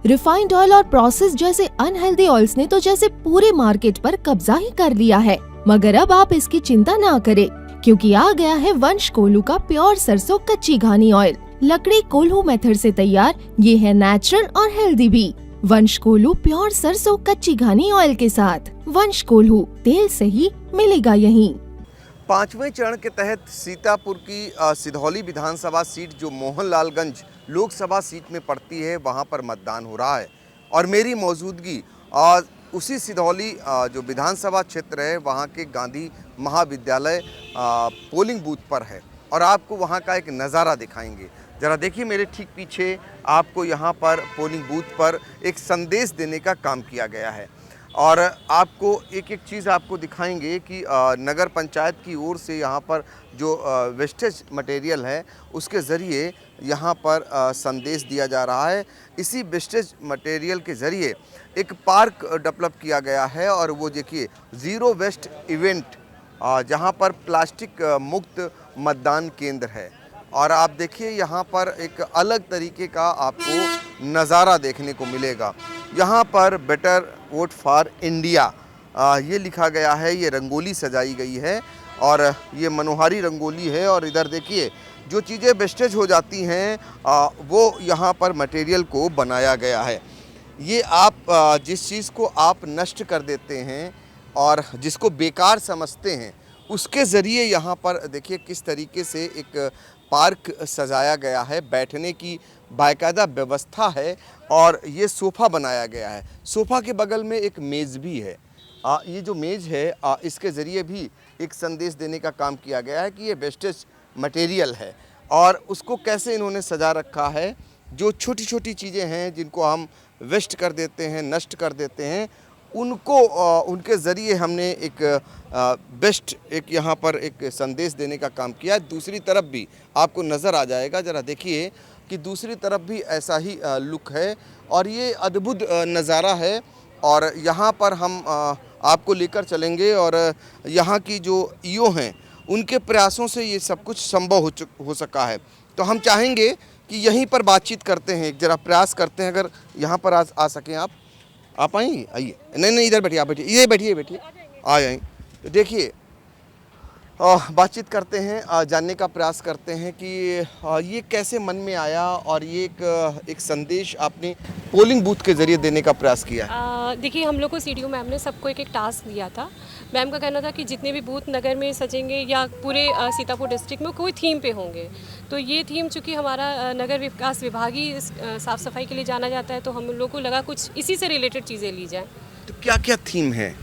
Refined oil और process जैसे unhealthy oils ने तो जैसे पूरे मार्केट पर कब्जा ही कर लिया है। मगर अब आप इसकी चिंता ना करें, क्योंकि आ गया है वंश कोल्हू का प्योर सरसों कच्ची घानी ऑयल। लकड़ी कोल्हू मेथड से तैयार ये है नेचुरल और हेल्दी भी। वंश कोल्हू प्योर सरसों कच्ची घानी ऑयल के साथ। वंश कोल्हू, तेल सही मिलेगा यहीं। पांचवें चरण के तहत सीतापुर की सिधौली विधानसभा सीट जो मोहनलालगंज लोकसभा सीट में पड़ती है, वहां पर मतदान हो रहा है और मेरी मौजूदगी उसी सिधौली जो विधानसभा क्षेत्र है वहां के गांधी महाविद्यालय पोलिंग बूथ पर है और आपको वहां का एक नज़ारा दिखाएंगे। ज़रा देखिए मेरे ठीक पीछे आपको यहाँ पर पोलिंग बूथ पर एक संदेश देने का काम किया गया है और आपको एक एक चीज़ आपको दिखाएंगे कि नगर पंचायत की ओर से यहाँ पर जो वेस्टेज मटेरियल है उसके ज़रिए यहाँ पर संदेश दिया जा रहा है। इसी वेस्टेज मटेरियल के ज़रिए एक पार्क डेवलप किया गया है और वो देखिए ज़ीरो वेस्ट इवेंट, जहाँ पर प्लास्टिक मुक्त मतदान केंद्र है और आप देखिए यहाँ पर एक अलग तरीके का आपको नज़ारा देखने को मिलेगा। यहाँ पर बेटर वोट फॉर इंडिया ये लिखा गया है, ये रंगोली सजाई गई है और ये मनोहारी रंगोली है और इधर देखिए जो चीज़ें वेस्टेज हो जाती हैं वो यहाँ पर मटेरियल को बनाया गया है। ये आप जिस चीज़ को आप नष्ट कर देते हैं और जिसको बेकार समझते हैं उसके ज़रिए यहाँ पर देखिए किस तरीके से एक पार्क सजाया गया है, बैठने की बाकायदा व्यवस्था है और ये सोफ़ा बनाया गया है। सोफ़ा के बगल में एक मेज़ भी है। ये जो मेज़ है इसके ज़रिए भी एक संदेश देने का काम किया गया है कि ये वेस्टेज मटेरियल है और उसको कैसे इन्होंने सजा रखा है। जो छोटी छोटी चीज़ें हैं जिनको हम वेस्ट कर देते हैं, नष्ट कर देते हैं, उनको उनके ज़रिए हमने एक बेस्ट एक यहाँ पर एक संदेश देने का काम किया। दूसरी तरफ भी आपको नज़र आ जाएगा, ज़रा देखिए कि दूसरी तरफ भी ऐसा ही लुक है और ये अद्भुत नज़ारा है और यहाँ पर हम आपको लेकर चलेंगे और यहाँ की जो ईओ हैं उनके प्रयासों से ये सब कुछ संभव हो सका है। तो हम चाहेंगे कि यहीं पर बातचीत करते हैं, एक ज़रा प्रयास करते हैं। अगर यहाँ पर आ सकें आप आइए, आइए। नहीं इधर बैठिए, आप बैठिए, ये बैठिए आ जाएँ। तो देखिए बातचीत करते हैं, जानने का प्रयास करते हैं कि ये कैसे मन में आया और ये एक संदेश आपने पोलिंग बूथ के ज़रिए देने का प्रयास किया है। देखिए हम लोग को सीडीओ मैम ने सबको एक टास्क दिया था। मैम का कहना था कि जितने भी बूथ नगर में सजेंगे या पूरे सीतापुर डिस्ट्रिक्ट में कोई थीम पे होंगे, तो ये थीम चूँकि हमारा नगर विकास विभाग ही साफ़ सफाई के लिए जाना जाता है, तो हम लोग को लगा कुछ इसी से रिलेटेड चीज़ें ली जाएँ। तो क्या क्या थीम है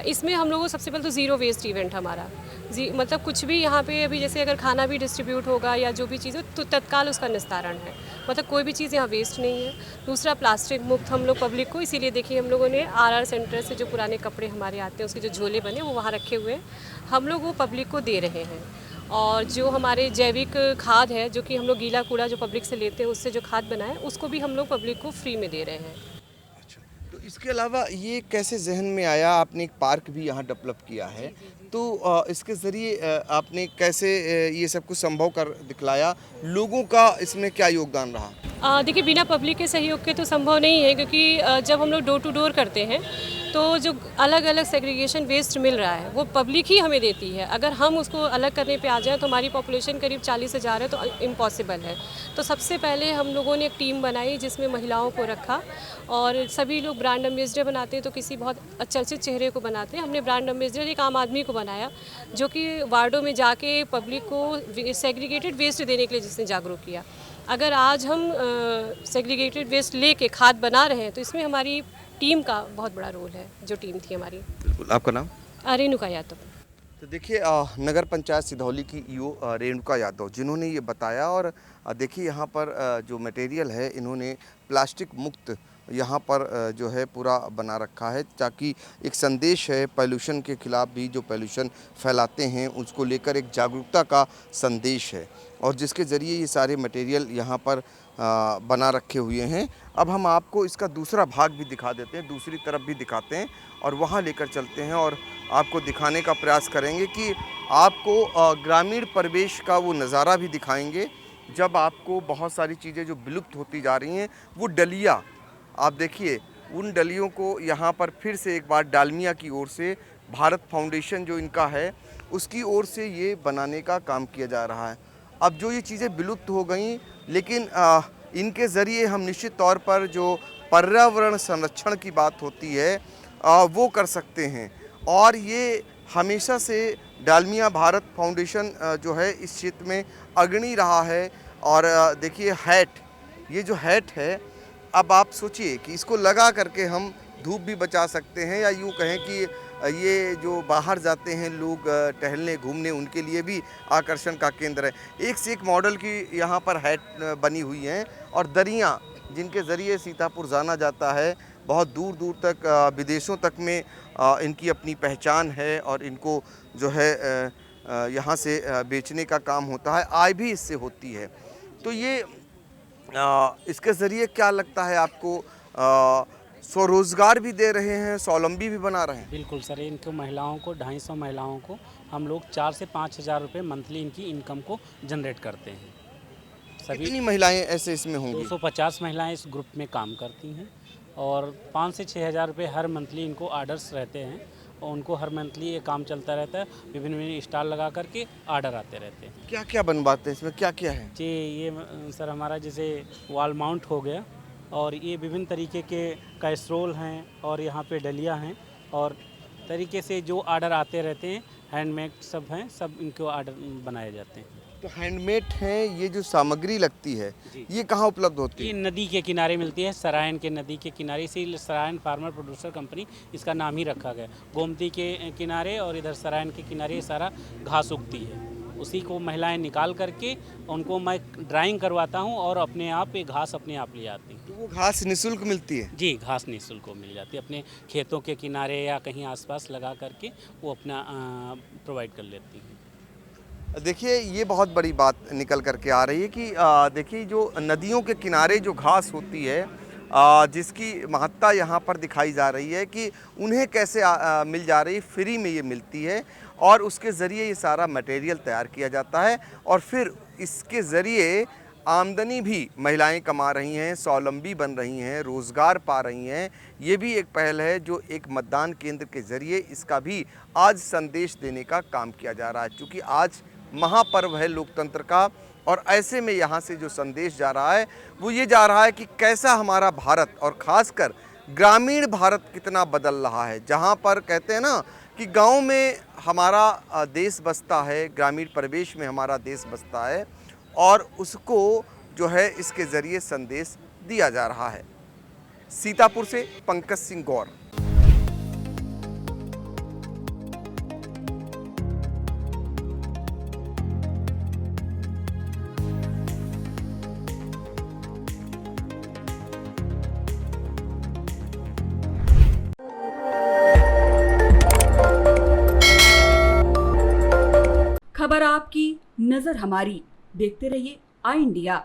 इसमें? हम लोगों को सबसे पहले तो ज़ीरो वेस्ट इवेंट हमारा मतलब कुछ भी यहाँ पे अभी जैसे अगर खाना भी डिस्ट्रीब्यूट होगा या जो भी चीज़ हो तो तत्काल उसका निस्तारण है, मतलब कोई भी चीज़ यहाँ वेस्ट नहीं है। दूसरा प्लास्टिक मुक्त हम लोग पब्लिक को, इसीलिए देखिए हम लोगों ने आरआर सेंटर से जो पुराने कपड़े हमारे आते हैं उसके जो झोले बने वो वहाँ रखे हुए हैं, हम लोग वो पब्लिक को दे रहे हैं। और जो हमारे जैविक खाद है, जो कि हम लोग गीला कूड़ा जो पब्लिक से लेते हैं उससे जो खाद बनाए उसको भी हम लोग पब्लिक को फ्री में दे रहे हैं। तो इसके अलावा ये कैसे जहन में आया? आपने एक पार्क भी यहाँ डेवलप किया है, तो इसके ज़रिए आपने कैसे ये सब कुछ संभव कर दिखलाया? लोगों का इसमें क्या योगदान रहा? देखिए बिना पब्लिक के सहयोग के तो संभव नहीं है, क्योंकि जब हम लोग डोर टू डोर करते हैं तो जो अलग अलग सेग्रीगेशन वेस्ट मिल रहा है वो पब्लिक ही हमें देती है। अगर हम उसको अलग करने पे आ जाएं तो हमारी पॉपुलेशन करीब 40,000 है, तो इम्पॉसिबल है। तो सबसे पहले हम लोगों ने एक टीम बनाई जिसमें महिलाओं को रखा और सभी लोग ब्रांड एम्बेसडर बनाते हैं, तो किसी बहुत चर्चित चेहरे को बनाते हैं। हमने ब्रांड एम्बेसडर एक आम आदमी को बनाया जो कि वार्डों में जाके पब्लिक को सेग्रीगेटेड वेस्ट देने के लिए जिसने जागरूक किया। अगर आज हम सेग्रीगेटेड वेस्ट लेके खाद बना रहे हैं तो इसमें हमारी टीम का बहुत बड़ा रोल है, जो टीम थी हमारी। बिल्कुल। आपका नाम? रेणुका यादव। तो देखिए नगर पंचायत सिधौली की ईओ रेणुका यादव जिन्होंने ये बताया और देखिए यहाँ पर जो मटेरियल है इन्होंने प्लास्टिक मुक्त यहाँ पर जो है पूरा बना रखा है, ताकि एक संदेश है पॉल्यूशन के खिलाफ भी, जो पॉल्यूशन फैलाते हैं उसको लेकर एक जागरूकता का संदेश है और जिसके ज़रिए ये सारे मटेरियल यहाँ पर बना रखे हुए हैं। अब हम आपको इसका दूसरा भाग भी दिखा देते हैं, दूसरी तरफ भी दिखाते हैं और वहाँ लेकर चलते हैं और आपको दिखाने का प्रयास करेंगे कि आपको ग्रामीण परिवेश का वो नज़ारा भी दिखाएंगे जब आपको बहुत सारी चीज़ें जो विलुप्त होती जा रही हैं वो डलिया आप देखिए उन डलियों को यहाँ पर फिर से एक बार डालमिया की ओर से, भारत फाउंडेशन जो इनका है उसकी ओर से ये बनाने का काम किया जा रहा है। अब जो ये चीज़ें विलुप्त हो गई, लेकिन इनके ज़रिए हम निश्चित तौर पर जो पर्यावरण संरक्षण की बात होती है वो कर सकते हैं। और ये हमेशा से डालमिया भारत फाउंडेशन जो है इस क्षेत्र में अग्रणी रहा है। और देखिए हैट, ये जो हैट है, अब आप सोचिए कि इसको लगा करके हम धूप भी बचा सकते हैं, या यूँ कहें कि ये जो बाहर जाते हैं लोग टहलने घूमने, उनके लिए भी आकर्षण का केंद्र है। एक से एक मॉडल की यहाँ पर हैट बनी हुई हैं और दरियाँ जिनके ज़रिए सीतापुर जाना जाता है। बहुत दूर दूर तक विदेशों तक में इनकी अपनी पहचान है और इनको जो है यहाँ से बेचने का काम होता है, आय भी इससे होती है। तो ये इसके ज़रिए क्या लगता है आपको, स्वरोज़गार भी दे रहे हैं, स्वावलंबी भी बना रहे हैं? बिल्कुल सर, इनको महिलाओं को 250 महिलाओं को हम लोग 4 से 5 हज़ार रुपये मंथली इनकी इनकम को जनरेट करते हैं। कितनी महिलाएं ऐसे इसमें होंगी? 250 महिलाएं इस ग्रुप में काम करती हैं और 5 से 6 हज़ार रुपये हर मंथली इनको आर्डर्स रहते हैं और उनको हर मंथली ये काम चलता रहता है। विभिन्न विभिन्न स्टॉल लगा करके आर्डर आते रहते हैं। क्या क्या बनवाते हैं इसमें, क्या क्या है? जी, ये सर हमारा जैसे वॉल माउंट हो गया, और ये विभिन्न तरीके के कैसरोल हैं और यहाँ पे डलिया हैं, और तरीके से जो आर्डर आते रहते हैं, हैंडमेड सब हैं, सब इनको आर्डर बनाए जाते हैं। तो हैंडमेड हैं, ये जो सामग्री लगती है ये कहाँ उपलब्ध होती ये है? नदी के किनारे मिलती है, सरायन के नदी के किनारे, इसीलिए सरायन फार्मर प्रोड्यूसर कंपनी इसका नाम ही रखा गया। गोमती के किनारे और इधर सरायन के किनारे ये सारा घास उगती है, उसी को महिलाएं निकाल करके उनको मैं ड्राइंग करवाता हूं और अपने आप ये घास अपने आप ले आती हैं। तो वो घास निःशुल्क मिलती है? जी, घास निःशुल्क को मिल जाती है, अपने खेतों के किनारे या कहीं आसपास लगा करके वो अपना प्रोवाइड कर लेती हैं। देखिए ये बहुत बड़ी बात निकल करके आ रही है कि देखिए जो नदियों के किनारे जो घास होती है, जिसकी महत्ता यहाँ पर दिखाई जा रही है कि उन्हें कैसे मिल जा रही है, फ्री में ये मिलती है और उसके ज़रिए ये सारा मटेरियल तैयार किया जाता है और फिर इसके ज़रिए आमदनी भी महिलाएं कमा रही हैं, स्वावलंबी बन रही हैं, रोज़गार पा रही हैं। ये भी एक पहल है जो एक मतदान केंद्र के ज़रिए इसका भी आज संदेश देने का काम किया जा रहा है, क्योंकि आज महापर्व है लोकतंत्र का। और ऐसे में यहाँ से जो संदेश जा रहा है वो ये जा रहा है कि कैसा हमारा भारत और ख़ासकर ग्रामीण भारत कितना बदल रहा है। जहाँ पर कहते हैं ना कि गांव में हमारा देश बसता है, ग्रामीण परिवेश में हमारा देश बसता है, और उसको जो है इसके ज़रिए संदेश दिया जा रहा है। सीतापुर से पंकज सिंह गौर। खबर आपकी, नजर हमारी। देखते रहिए आई इंडिया।